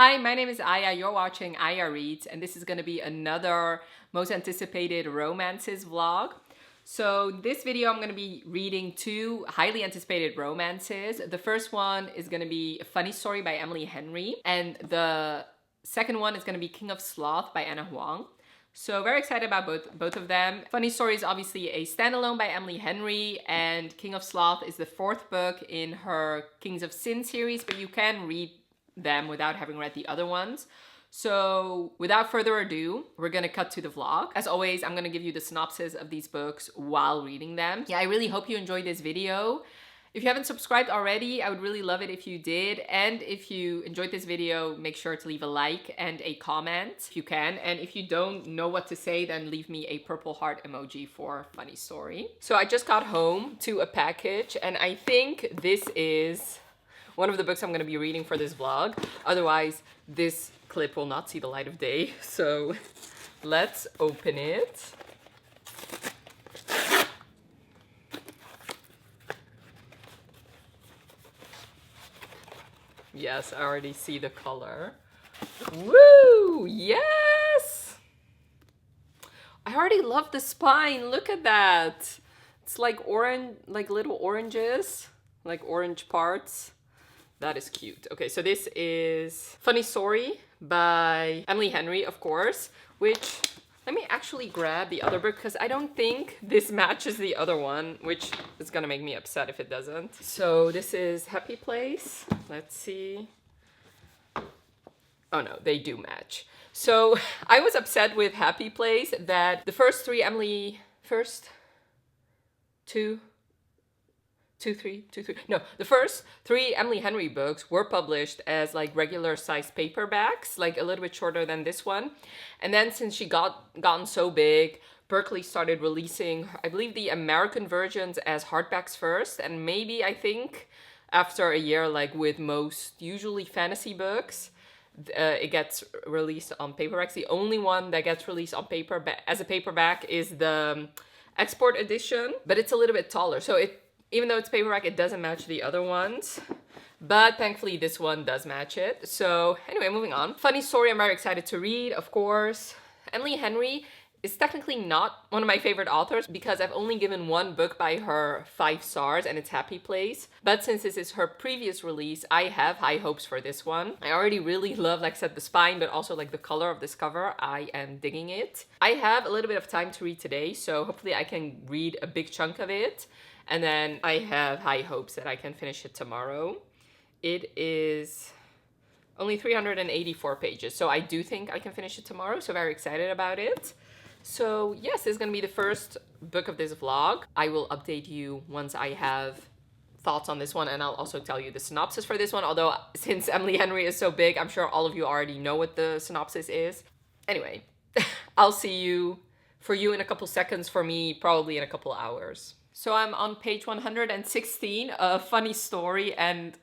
Hi, my name is Aya. You're watching Aya Reads, and this is going to be another most anticipated romances vlog. So this video, I'm going to be reading two highly anticipated romances. The first one is going to be A Funny Story by Emily Henry, and the second one is going to be King of Sloth by Ana Huang. So very excited about both of them. Funny Story is obviously a standalone by Emily Henry, and King of Sloth is the fourth book in her Kings of Sin series, but you can read them without having read the other ones. So without further ado, we're gonna cut to the vlog. As always, I'm gonna give you the synopsis of these books while reading them. Yeah, I really hope you enjoyed this video. If you haven't subscribed already, I would really love it if you did. And if you enjoyed this video, make sure to leave a like and a comment if you can. And if you don't know what to say, then leave me a purple heart emoji for Funny Story. So I just got home to a package, and I think this is one of the books I'm going to be reading for this vlog. Otherwise, this clip will not see the light of day. So let's open it. Yes, I already see the color. Woo! Yes! I already love the spine. Look at that. It's like orange, like little oranges, like orange parts. That is cute. Okay, so this is Funny Story by Emily Henry, of course, which, let me actually grab the other book because I don't think this matches the other one, which is gonna make me upset if it doesn't. So this is Happy Place. Let's see. Oh no, they do match. So I was upset with Happy Place that the first three the first three Emily Henry books were published as like regular sized paperbacks, like a little bit shorter than this one. And then since she gotten so big, Berkeley started releasing, I believe, the American versions as hardbacks first, and maybe, I think, after a year, like with most usually fantasy books, it gets released on paperbacks. The only one that gets released on as a paperback is the export edition, but it's a little bit taller. So even though it's paperback, it doesn't match the other ones. But thankfully, this one does match it. So anyway, moving on. Funny Story, I'm very excited to read, of course. Emily Henry is technically not one of my favorite authors because I've only given one book by her 5 stars, and it's Happy Place. But since this is her previous release, I have high hopes for this one. I already really love, like I said, the spine, but also like the color of this cover. I am digging it. I have a little bit of time to read today, so hopefully I can read a big chunk of it. And then I have high hopes that I can finish it tomorrow. It is only 384 pages, so I do think I can finish it tomorrow, so very excited about it. So yes, this is gonna be the first book of this vlog. I will update you once I have thoughts on this one, and I'll also tell you the synopsis for this one, although since Emily Henry is so big, I'm sure all of you already know what the synopsis is. Anyway, I'll see you in a couple seconds, for me probably in a couple hours. So I'm on page 116, A Funny Story, and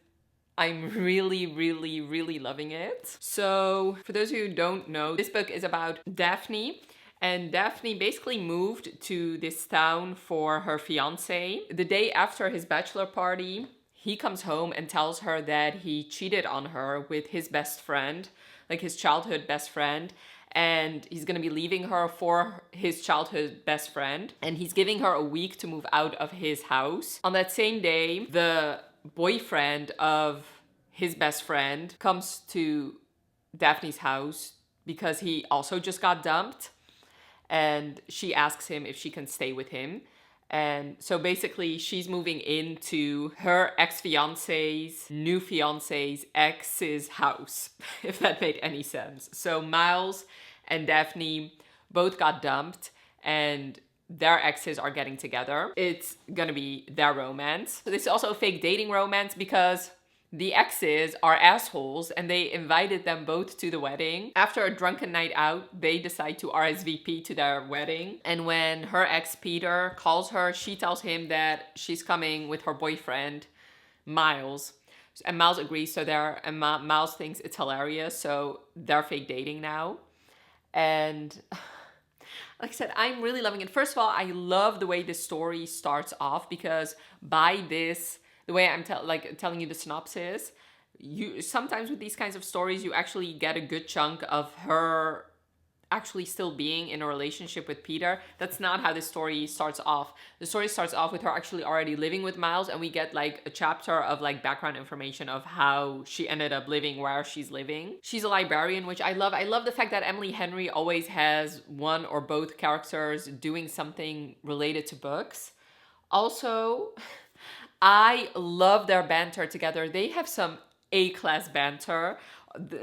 I'm really, really, really loving it. So for those of you who don't know, this book is about Daphne. And Daphne basically moved to this town for her fiance. The day after his bachelor party, he comes home and tells her that he cheated on her with his best friend, like his childhood best friend. And he's gonna be leaving her for his childhood best friend. And he's giving her a week to move out of his house. On that same day, the boyfriend of his best friend comes to Daphne's house because he also just got dumped. And she asks him if she can stay with him. And so basically she's moving into her ex-fiance's new fiance's ex's house, if that made any sense. So Miles and Daphne both got dumped, and their exes are getting together. It's gonna be their romance. So this is also a fake dating romance because the exes are assholes and they invited them both to the wedding. After a drunken night out, they decide to RSVP to their wedding. And when her ex Peter calls her, she tells him that she's coming with her boyfriend, Miles. And Miles agrees, so Miles thinks it's hilarious, so they're fake dating now. And like I said, I'm really loving it. First of all, I love the way this story starts off because by this, the way I'm telling you the synopsis, you sometimes with these kinds of stories, you actually get a good chunk of her actually still being in a relationship with Peter. That's not how the story starts off. The story starts off with her actually already living with Miles, and we get like a chapter of like background information of how she ended up living where she's living. She's a librarian, which I love. I love the fact that Emily Henry always has one or both characters doing something related to books. Also, I love their banter together. They have some A-class banter.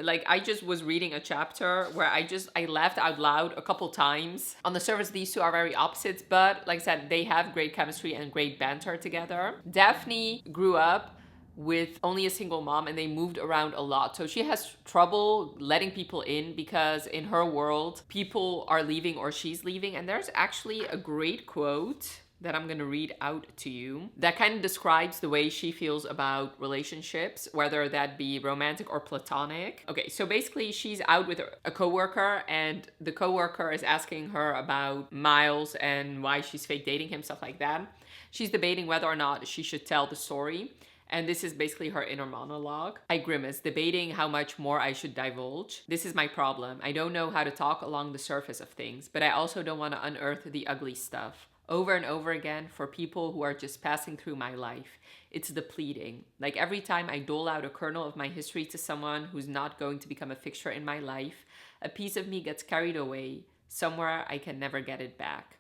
Like, I just was reading a chapter where I laughed out loud a couple times. On the surface, these two are very opposites, but like I said, they have great chemistry and great banter together. Daphne grew up with only a single mom, and they moved around a lot. So she has trouble letting people in because in her world, people are leaving or she's leaving. And there's actually a great quote that I'm gonna read out to you that kind of describes the way she feels about relationships, whether that be romantic or platonic. Okay, so basically she's out with a coworker, and the coworker is asking her about Miles and why she's fake dating him, stuff like that. She's debating whether or not she should tell the story. And this is basically her inner monologue. I grimace, debating how much more I should divulge. This is my problem. I don't know how to talk along the surface of things, but I also don't want to unearth the ugly stuff. Over and over again for people who are just passing through my life. It's depleting. Like every time I dole out a kernel of my history to someone who's not going to become a fixture in my life, a piece of me gets carried away, somewhere I can never get it back.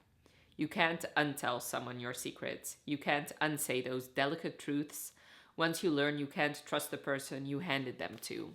You can't untell someone your secrets. You can't unsay those delicate truths. Once you learn you can't trust the person you handed them to.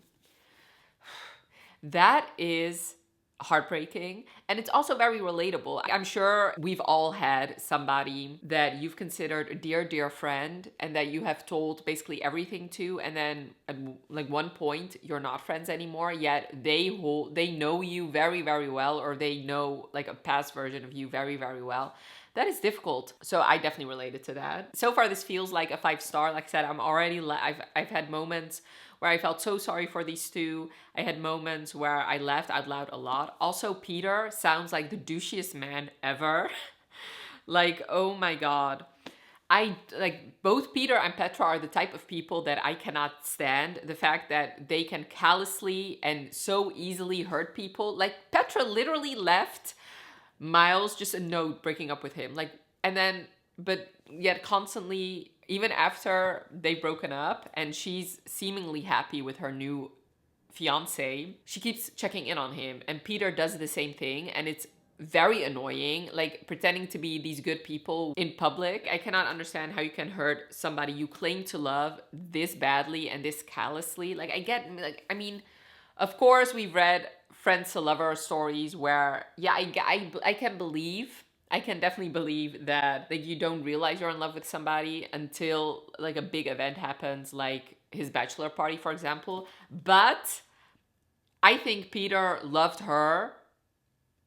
That is heartbreaking, and it's also very relatable. I'm sure we've all had somebody that you've considered a dear friend and that you have told basically everything to, and then at like one point you're not friends anymore, yet they know you very well, or they know like a past version of you very well. That is difficult. So I definitely related to that. So far this feels like a 5-star. Like I said, I'm already I've had moments where I felt so sorry for these two. I had moments where I laughed out loud a lot. Also, Peter sounds like the douchiest man ever. Like, oh my god. I like both Peter and Petra are the type of people that I cannot stand. The fact that they can callously and so easily hurt people. Like, Petra literally left Miles just a note breaking up with him. Like, and then, but yet constantly, even after they've broken up and she's seemingly happy with her new fiance, she keeps checking in on him, and Peter does the same thing, and it's very annoying, like pretending to be these good people in public. I cannot understand how you can hurt somebody you claim to love this badly and this callously. Like, I mean, of course we've read friends to lover stories where, yeah, I can definitely believe that like you don't realize you're in love with somebody until like a big event happens, like his bachelor party, for example. But I think Peter loved her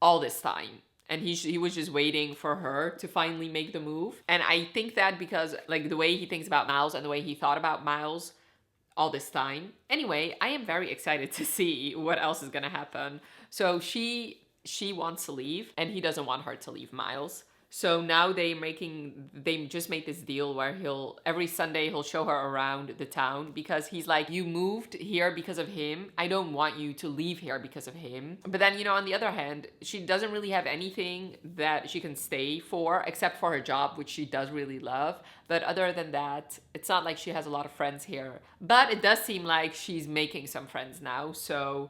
all this time, and he was just waiting for her to finally make the move. And I think that because like the way he thinks about Miles and the way he thought about Miles all this time. Anyway, I am very excited to see what else is gonna happen. So she wants to leave, and he doesn't want her to leave Miles. So now they just made this deal where every Sunday he'll show her around the town, because he's like, you moved here because of him. I don't want you to leave here because of him. But then, you know, on the other hand, she doesn't really have anything that she can stay for except for her job, which she does really love. But other than that, it's not like she has a lot of friends here. But it does seem like she's making some friends now. So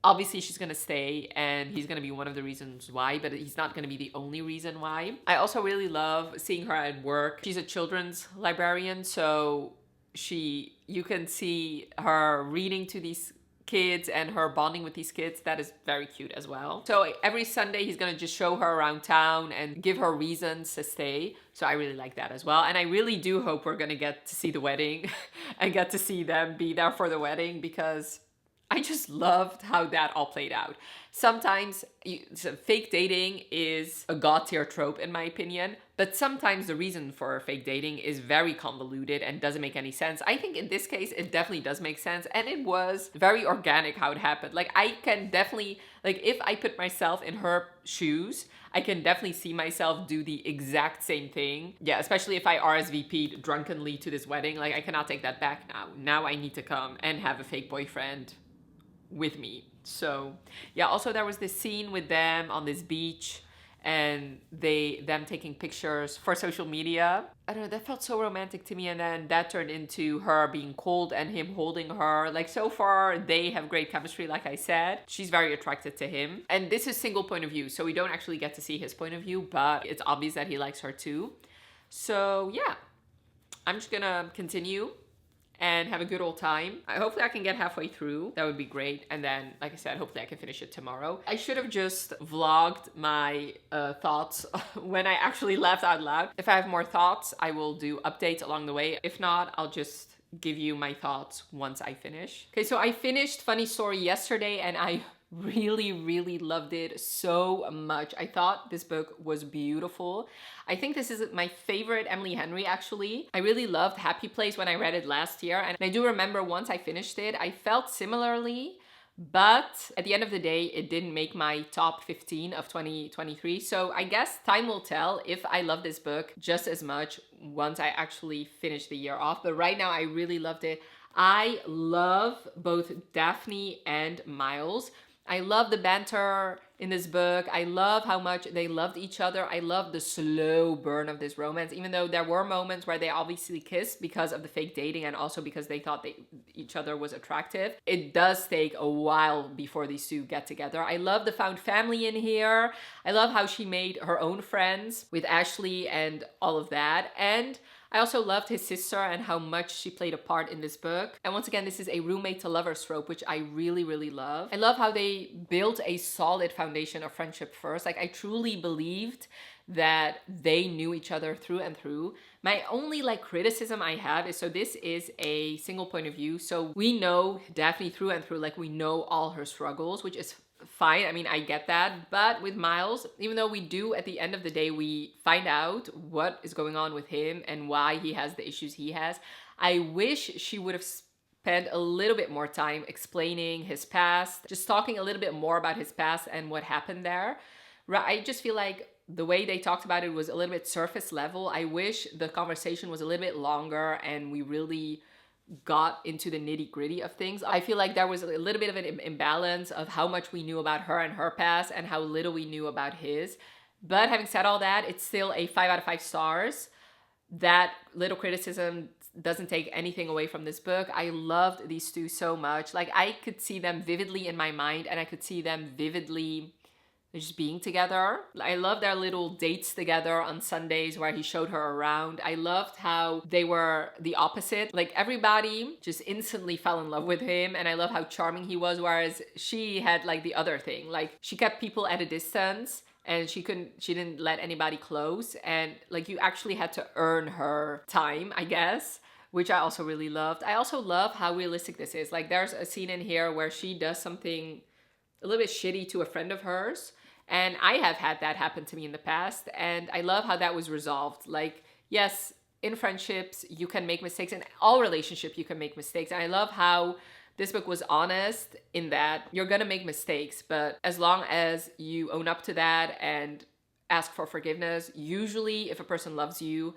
obviously she's gonna stay, and he's gonna be one of the reasons why, but he's not gonna be the only reason why. I also really love seeing her at work. She's a children's librarian, so you can see her reading to these kids and her bonding with these kids. That is very cute as well. So every Sunday he's gonna just show her around town and give her reasons to stay. So I really like that as well. And I really do hope we're gonna get to see the wedding and get to see them be there for the wedding, because I just loved how that all played out. Sometimes fake dating is a god tier trope in my opinion, but sometimes the reason for fake dating is very convoluted and doesn't make any sense. I think in this case it definitely does make sense, and it was very organic how it happened. Like I can definitely, like if I put myself in her shoes, I can definitely see myself do the exact same thing. Yeah, especially if I RSVP'd drunkenly to this wedding. Like I cannot take that back now. Now I need to come and have a fake boyfriend with me. So yeah, also there was this scene with them on this beach and them taking pictures for social media. I don't know, that felt so romantic to me, and then that turned into her being cold and him holding her. Like so far they have great chemistry, like I said. She's very attracted to him, and this is single point of view, so we don't actually get to see his point of view, but it's obvious that he likes her too. So yeah, I'm just gonna continue and have a good old time. Hopefully I can get halfway through. That would be great. And then, like I said, hopefully I can finish it tomorrow. I should have just vlogged my thoughts when I actually laughed out loud. If I have more thoughts, I will do updates along the way. If not, I'll just give you my thoughts once I finish. Okay, so I finished Funny Story yesterday and I really loved it so much. I thought this book was beautiful. I think this is my favorite Emily Henry actually. I really loved Happy Place when I read it last year, and I do remember once I finished it, I felt similarly, but at the end of the day, it didn't make my top 15 of 2023. So I guess time will tell if I love this book just as much once I actually finish the year off. But right now I really loved it. I love both Daphne and Miles. I love the banter in this book. I love how much they loved each other. I love the slow burn of this romance, even though there were moments where they obviously kissed because of the fake dating and also because they thought each other was attractive. It does take a while before these two get together. I love the found family in here. I love how she made her own friends with Ashley and all of that. And I also loved his sister and how much she played a part in this book. And once again, this is a roommate to lovers trope, which I really love. I love how they built a solid foundation of friendship first. Like I truly believed that they knew each other through and through. My only criticism I have is, so this is a single point of view. So we know Daphne through and through, like we know all her struggles, which is fine. I mean, I get that. But with Miles, even though we do at the end of the day, we find out what is going on with him and why he has the issues he has. I wish she would have spent a little bit more time explaining his past, just talking a little bit more about his past and what happened there. I just feel like the way they talked about it was a little bit surface level. I wish the conversation was a little bit longer and we really got into the nitty-gritty of things. I feel like there was a little bit of an imbalance of how much we knew about her and her past and how little we knew about his. But having said all that, it's still a 5 out of 5 stars. That little criticism doesn't take anything away from this book. I loved these two so much. Like I could see them vividly in my mind and I could see them vividly just being together. I love their little dates together on Sundays where he showed her around. I loved how they were the opposite. Like everybody just instantly fell in love with him, and I love how charming he was, whereas she had the other thing. Like she kept people at a distance and she didn't let anybody close, and you actually had to earn her time, I guess, which I also really loved. I also love how realistic this is. There's a scene in here where she does something a little bit shitty to a friend of hers. And I have had that happen to me in the past. And I love how that was resolved. Yes, in friendships, you can make mistakes. In all relationships, you can make mistakes. And I love how this book was honest in that you're going to make mistakes. But as long as you own up to that and ask for forgiveness, usually if a person loves you,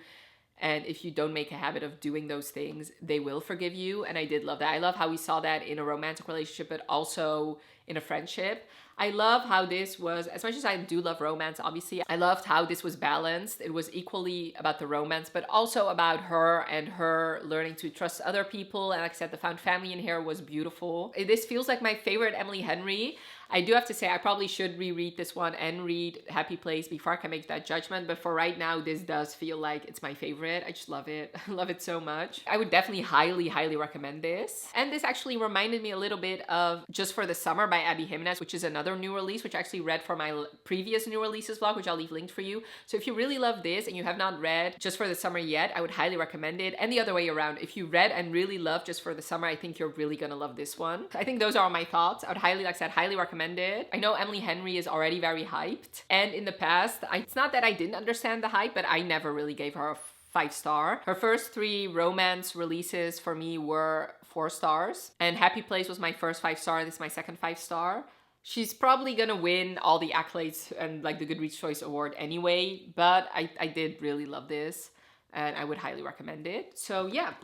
and if you don't make a habit of doing those things, they will forgive you. And I did love that. I love how we saw that in a romantic relationship, but also in a friendship. I love how this was, as much as I do love romance, obviously, I loved how this was balanced. It was equally about the romance, but also about her and her learning to trust other people. And like I said, the found family in here was beautiful. This feels like my favorite Emily Henry. I do have to say, I probably should reread this one and read Happy Place before I can make that judgment. But for right now, this does feel like it's my favorite. I just love it. I love it so much. I would definitely highly recommend this. And this actually reminded me a little bit of Just for the Summer by Abby Jimenez, which is another new release, which I actually read for my previous new releases vlog, which I'll leave linked for you. So if you really love this and you have not read Just for the Summer yet, I would highly recommend it. And the other way around, if you read and really love Just for the Summer, I think you're really gonna love this one. I think those are all my thoughts. I would highly, like I said, highly recommend it. I know Emily Henry is already very hyped. And in the past, it's not that I didn't understand the hype, but I never really gave her a 5-star. Her first 3 romance releases for me were 4 stars. And Happy Place was my first 5-star. This is my second 5-star. She's probably gonna win all the accolades and like the Goodreads Choice Award anyway, but I did really love this and I would highly recommend it. So yeah.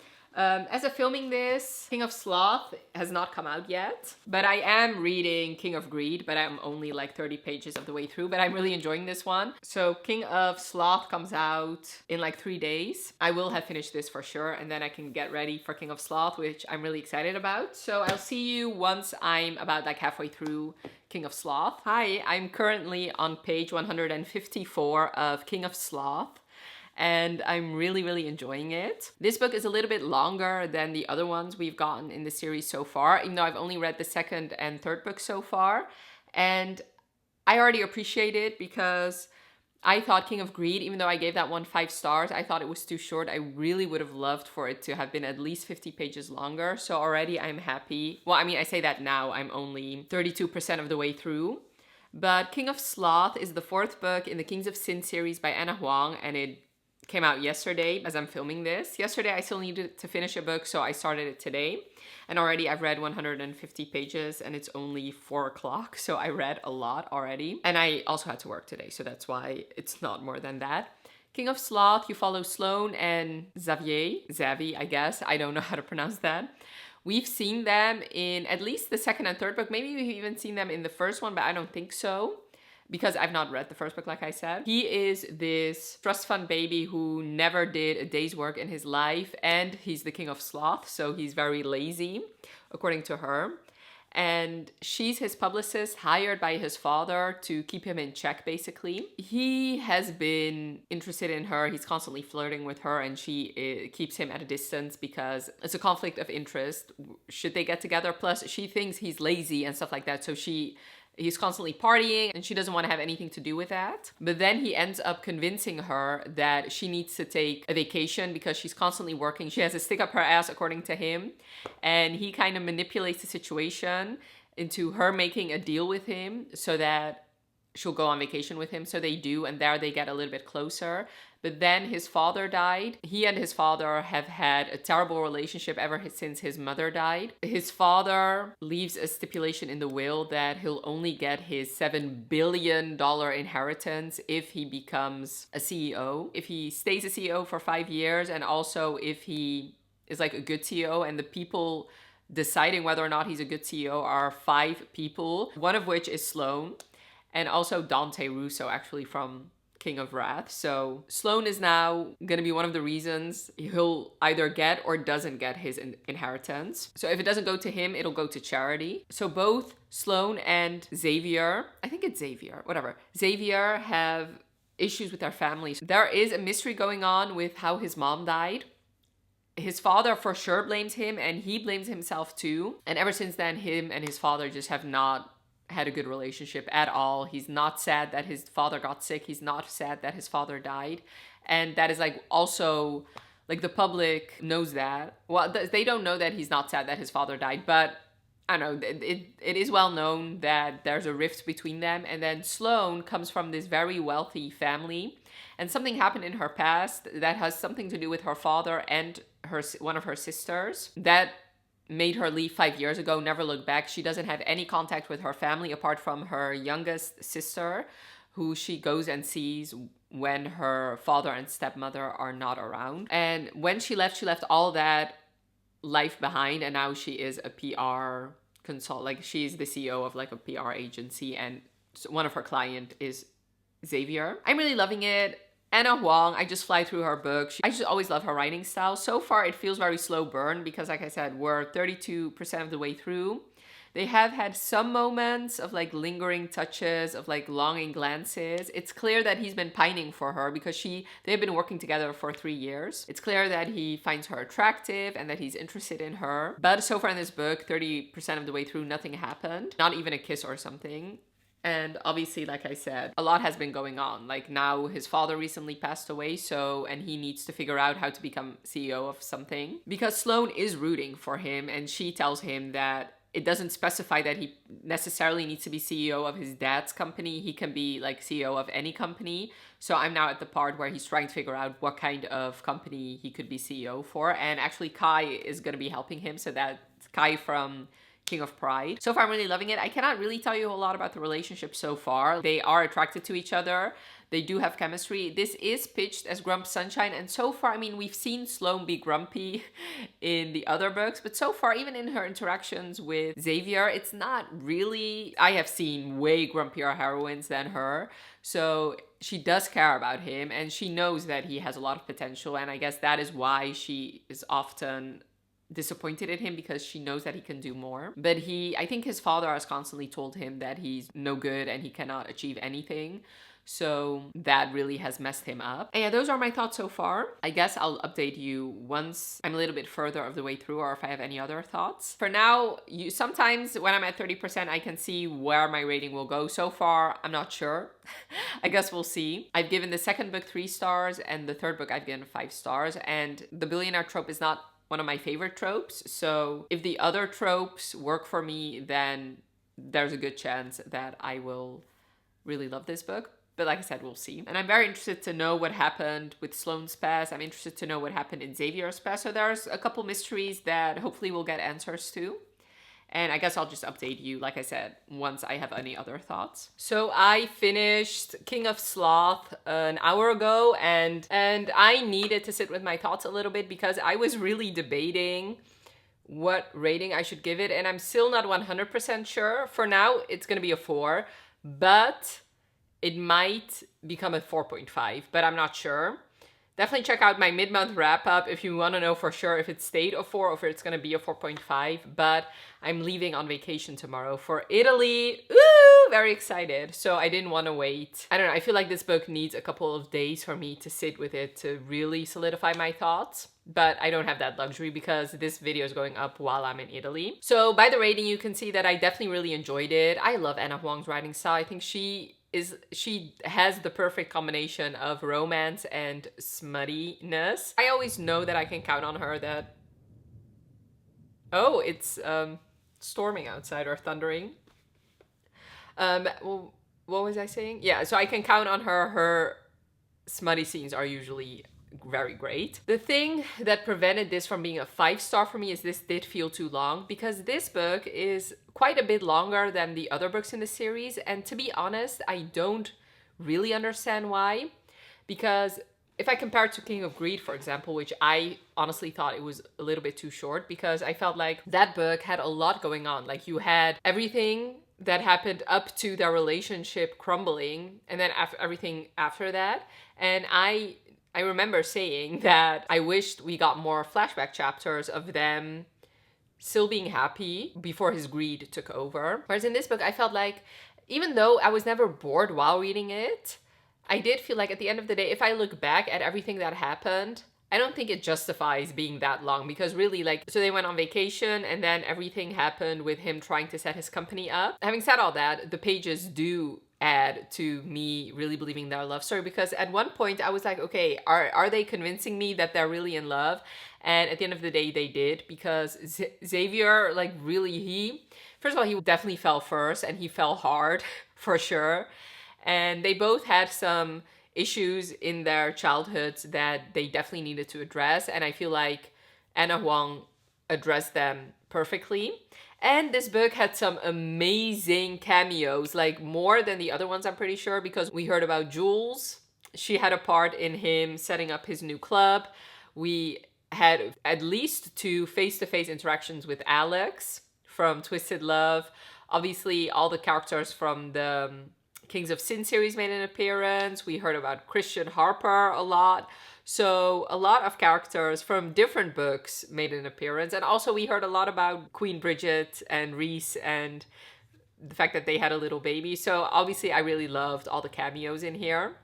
As of filming this, King of Sloth has not come out yet, but I am reading King of Greed, but I'm only like 30 pages of the way through, but I'm really enjoying this one. So King of Sloth comes out in like 3 days. I will have finished this for sure, and then I can get ready for King of Sloth, which I'm really excited about. So I'll see you once I'm about like halfway through King of Sloth. Hi, I'm currently on page 154 of King of Sloth. And I'm really, really enjoying it. This book is a little bit longer than the other ones we've gotten in the series so far, even though I've only read the second and third book so far. And I already appreciate it because I thought King of Greed, even though I gave that one 5 stars, I thought it was too short. I really would have loved for it to have been at least 50 pages longer. So already I'm happy. Well, I mean, I say that now, I'm only 32% of the way through. But King of Sloth is the 4th book in the Kings of Sin series by Ana Huang, and it came out yesterday as I'm filming this. Yesterday I still needed to finish a book, so I started it today. And already I've read 150 pages and it's only 4 o'clock, so I read a lot already. And I also had to work today, so that's why it's not more than that. King of Sloth, you follow Sloan and Xavi, I guess. I don't know how to pronounce that. We've seen them in at least the second and third book. Maybe we've even seen them in the first one, but I don't think so, because I've not read the first book, like I said. He is this trust fund baby who never did a day's work in his life, and he's the king of sloth, so he's very lazy, according to her. And she's his publicist, hired by his father to keep him in check, basically. He has been interested in her. He's constantly flirting with her, and she keeps him at a distance because it's a conflict of interest. Should they get together? Plus, she thinks he's lazy and stuff like that, so he's constantly partying and she doesn't want to have anything to do with that. But then he ends up convincing her that she needs to take a vacation because she's constantly working. She has a stick up her ass, according to him. And he kind of manipulates the situation into her making a deal with him so that she'll go on vacation with him. So they do, and there they get a little bit closer. But then his father died. He and his father have had a terrible relationship ever since his mother died. His father leaves a stipulation in the will that he'll only get his $7 billion inheritance if he becomes a CEO. If he stays a CEO for 5 years, and also if he is like a good CEO, and the people deciding whether or not he's a good CEO are 5 people, one of which is Sloan, and also Dante Russo, actually, from King of Wrath. So Sloan is now gonna be one of the reasons he'll either get or doesn't get his inheritance. So if it doesn't go to him, it'll go to charity. So both Sloan and Xavier, I think it's Xavier, whatever, Xavier have issues with their families. There is a mystery going on with how his mom died. His father for sure blames him, and he blames himself too. And ever since then, him and his father just have not had a good relationship at all. He's not sad that his father got sick. He's not sad that his father died. And that is like also, like, the public knows that. Well, they don't know that he's not sad that his father died, but I don't know, it is well known that there's a rift between them. And then Sloan comes from this very wealthy family, and something happened in her past that has something to do with her father and one of her sisters that made her leave 5 years ago, never look back. She doesn't have any contact with her family apart from her youngest sister, who she goes and sees when her father and stepmother are not around. And when she left all that life behind, and now she is a PR consult. Like, she's the CEO of like a PR agency, and one of her client is Xavier. I'm really loving it. Ana Huang, I just fly through her book. I just always love her writing style. So far, it feels very slow burn because, like I said, we're 32% of the way through. They have had some moments of like lingering touches, of like longing glances. It's clear that he's been pining for her because they've been working together for 3 years. It's clear that he finds her attractive and that he's interested in her. But so far in this book, 30% of the way through, nothing happened. Not even a kiss or something. And obviously, like I said, a lot has been going on. Like now his father recently passed away, and he needs to figure out how to become CEO of something. Because Sloane is rooting for him, and she tells him that it doesn't specify that he necessarily needs to be CEO of his dad's company. He can be like CEO of any company. So I'm now at the part where he's trying to figure out what kind of company he could be CEO for. And actually Kai is going to be helping him. So that's Kai from King of Pride. So far, I'm really loving it. I cannot really tell you a lot about the relationship so far. They are attracted to each other. They do have chemistry. This is pitched as Grump Sunshine, and so far, I mean, we've seen Sloane be grumpy in the other books, but so far, even in her interactions with Xavier, it's not really... I have seen way grumpier heroines than her, so she does care about him, and she knows that he has a lot of potential, and I guess that is why she is often disappointed in him, because she knows that he can do more. But I think his father has constantly told him that he's no good and he cannot achieve anything. So that really has messed him up. And yeah, those are my thoughts so far. I guess I'll update you once I'm a little bit further of the way through, or if I have any other thoughts. For now, sometimes when I'm at 30%, I can see where my rating will go. So far, I'm not sure. I guess we'll see. I've given the second book 3 stars and the third book I've given 5 stars. And the billionaire trope is not one of my favorite tropes. So if the other tropes work for me, then there's a good chance that I will really love this book. But like I said, we'll see. And I'm very interested to know what happened with Sloane's past. I'm interested to know what happened in Xavier's past. So there's a couple mysteries that hopefully we'll get answers to. And I guess I'll just update you, like I said, once I have any other thoughts. So I finished King of Sloth an hour ago, and I needed to sit with my thoughts a little bit because I was really debating what rating I should give it, and I'm still not 100% sure. For now, it's gonna be a 4, but it might become a 4.5, but I'm not sure. Definitely check out my mid-month wrap-up if you want to know for sure if it stayed a 4 or if it's going to be a 4.5. But I'm leaving on vacation tomorrow for Italy. Ooh, very excited. So I didn't want to wait. I don't know. I feel like this book needs a couple of days for me to sit with it to really solidify my thoughts. But I don't have that luxury because this video is going up while I'm in Italy. So by the rating, you can see that I definitely really enjoyed it. I love Ana Huang's writing style. I think she has the perfect combination of romance and smuttiness. I always know that I can count on her that... Oh, it's storming outside or thundering. Well, what was I saying? Yeah, so I can count on her. Her smutty scenes are usually very great. The thing that prevented this from being a 5-star for me is this did feel too long, because this book is quite a bit longer than the other books in the series, and to be honest, I don't really understand why. Because if I compare it to King of Greed, for example, which I honestly thought it was a little bit too short, because I felt like that book had a lot going on. Like, you had everything that happened up to their relationship crumbling, and then everything after that. And I remember saying that I wished we got more flashback chapters of them still being happy before his greed took over. Whereas in this book, I felt like, even though I was never bored while reading it, I did feel like at the end of the day, if I look back at everything that happened, I don't think it justifies being that long, because really, like, so they went on vacation and then everything happened with him trying to set his company up. Having said all that, the pages do add to me really believing their love story, because at one point I was like, okay, are they convincing me that they're really in love? And at the end of the day, they did, because Xavier, like, really, first of all, he definitely fell first, and he fell hard for sure. And they both had some issues in their childhoods that they definitely needed to address, and I feel like Ana Huang addressed them perfectly. And this book had some amazing cameos, like more than the other ones, I'm pretty sure, because we heard about Jules. She had a part in him setting up his new club. We had at least 2 face-to-face interactions with Alex from Twisted Love. Obviously, all the characters from the Kings of Sin series made an appearance. We heard about Christian Harper a lot. So a lot of characters from different books made an appearance. And also we heard a lot about Queen Bridget and Rhys and the fact that they had a little baby. So obviously I really loved all the cameos in here.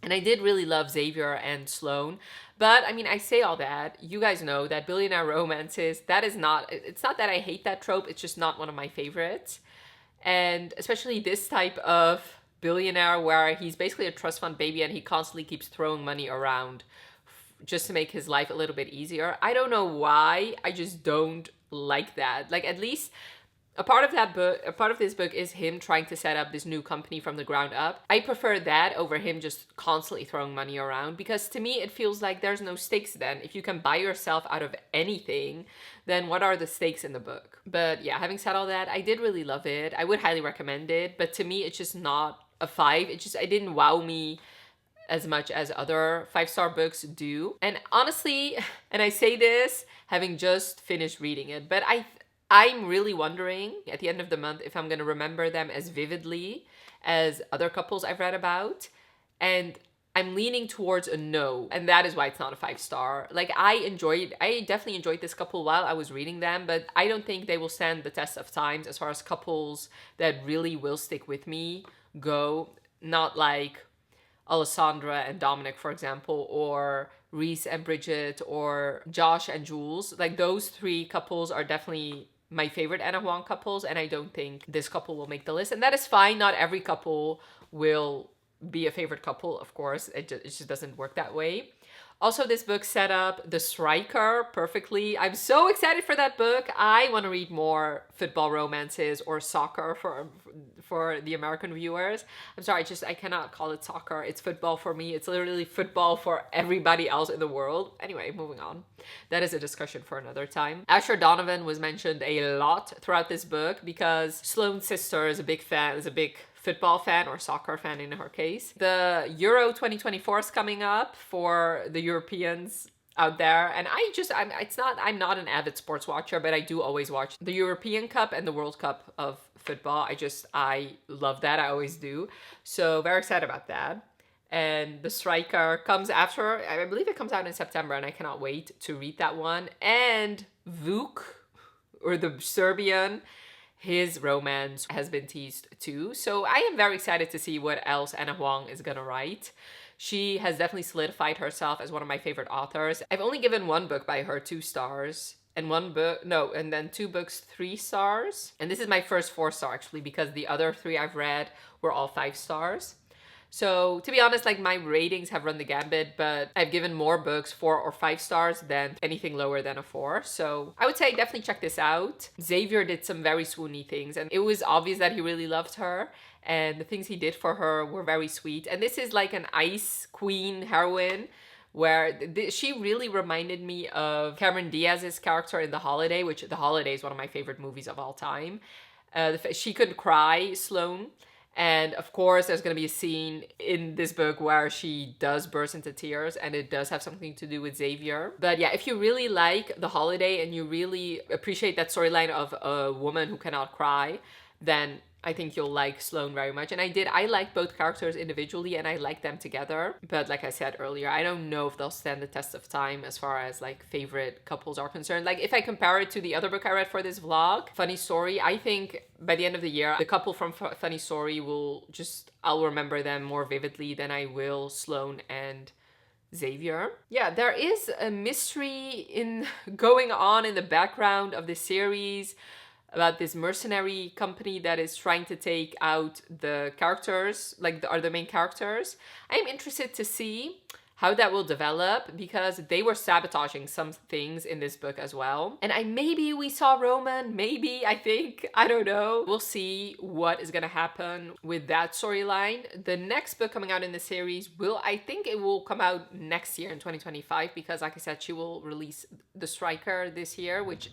And I did really love Xavier and Sloane. But I mean, I say all that. You guys know that billionaire romances, that is not, it's not that I hate that trope. It's just not one of my favorites. And especially this type of billionaire where he's basically a trust fund baby and he constantly keeps throwing money around just to make his life a little bit easier. I don't know why. I just don't like that. Like, at least a part of that book, a part of this book is him trying to set up this new company from the ground up. I prefer that over him just constantly throwing money around, because to me it feels like there's no stakes then. If you can buy yourself out of anything, then what are the stakes in the book? But yeah, having said all that, I did really love it. I would highly recommend it, but to me it's just not a 5. It didn't wow me as much as other 5-star books do. And honestly, and I say this having just finished reading it, but I'm really wondering at the end of the month if I'm going to remember them as vividly as other couples I've read about. And I'm leaning towards a no. And that is why it's not a 5-star. Like, I definitely enjoyed this couple while I was reading them, but I don't think they will stand the test of times as far as couples that really will stick with me go. Not like Alessandra and Dominic, for example, or Rhys and Bridget, or Josh and Jules. Like, those 3 couples are definitely my favorite Ana Huang couples, and I don't think this couple will make the list. And that is fine. Not every couple will be a favorite couple, of course. It just doesn't work that way. Also, this book set up the striker perfectly. I'm so excited for that book. I want to read more football romances or soccer for the American viewers. I'm sorry, I cannot call it soccer. It's football for me. It's literally football for everybody else in the world. Anyway, moving on. That is a discussion for another time. Asher Donovan was mentioned a lot throughout this book because Sloane's sister is a big football fan, or soccer fan in her case. The Euro 2024 is coming up for the Europeans out there, and I'm not an avid sports watcher, but I do always watch the European Cup and the World Cup of football. I love that. I always do. So very excited about that. And The Striker comes after, I believe it comes out in September, and I cannot wait to read that one. And Vuk, or the Serbian, his romance has been teased too. So I am very excited to see what else Ana Huang is gonna write. She has definitely solidified herself as one of my favorite authors. I've only given one book by her 2 stars, and then 2 books 3 stars. And this is my first 4-star actually, because the other 3 I've read were all 5 stars. So to be honest, like, my ratings have run the gambit, but I've given more books 4 or 5 stars than anything lower than a 4. So I would say definitely check this out. Xavier did some very swoony things, and it was obvious that he really loved her, and the things he did for her were very sweet. And this is like an ice queen heroine, where she really reminded me of Cameron Diaz's character in The Holiday, which The Holiday is one of my favorite movies of all time. She could cry, Sloane. And of course, there's going to be a scene in this book where she does burst into tears, and it does have something to do with Xavier. But yeah, if you really like The Holiday and you really appreciate that storyline of a woman who cannot cry, then I think you'll like Sloane very much. And I like both characters individually, and I like them together. But like I said earlier, I don't know if they'll stand the test of time as far as like favorite couples are concerned. Like, if I compare it to the other book I read for this vlog, Funny Story, I think by the end of the year, the couple from Funny Story I'll remember them more vividly than I will Sloane and Xavier. Yeah, there is a mystery going on in the background of the series about this mercenary company that is trying to take out the characters, are the main characters. I'm interested to see how that will develop, because they were sabotaging some things in this book as well. And maybe we saw Roman, I don't know. We'll see what is gonna happen with that storyline. The next book coming out in the series I think it will come out next year in 2025, because like I said, she will release The Striker this year, which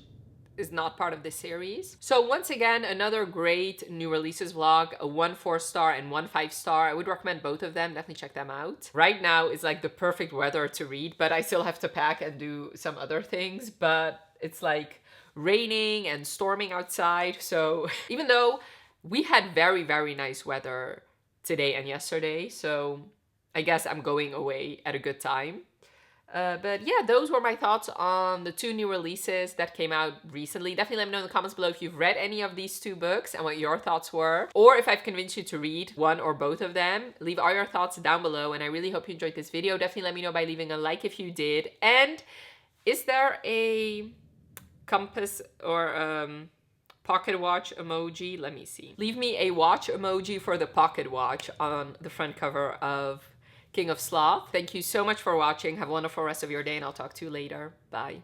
is not part of this series. So once again, another great new releases vlog, 1 4-star and 1 5-star. I would recommend both of them. Definitely check them out. Right now is like the perfect weather to read, but I still have to pack and do some other things. But it's like raining and storming outside. So even though we had very, very nice weather today and yesterday. So I guess I'm going away at a good time. But yeah, those were my thoughts on the 2 new releases that came out recently. Definitely let me know in the comments below if you've read any of these 2 books and what your thoughts were, or if I've convinced you to read one or both of them. Leave all your thoughts down below, and I really hope you enjoyed this video. Definitely let me know by leaving a like if you did. And is there a compass or pocket watch emoji? Let me see. Leave me a watch emoji for the pocket watch on the front cover of King of Sloth. Thank you so much for watching. Have a wonderful rest of your day, and I'll talk to you later. Bye.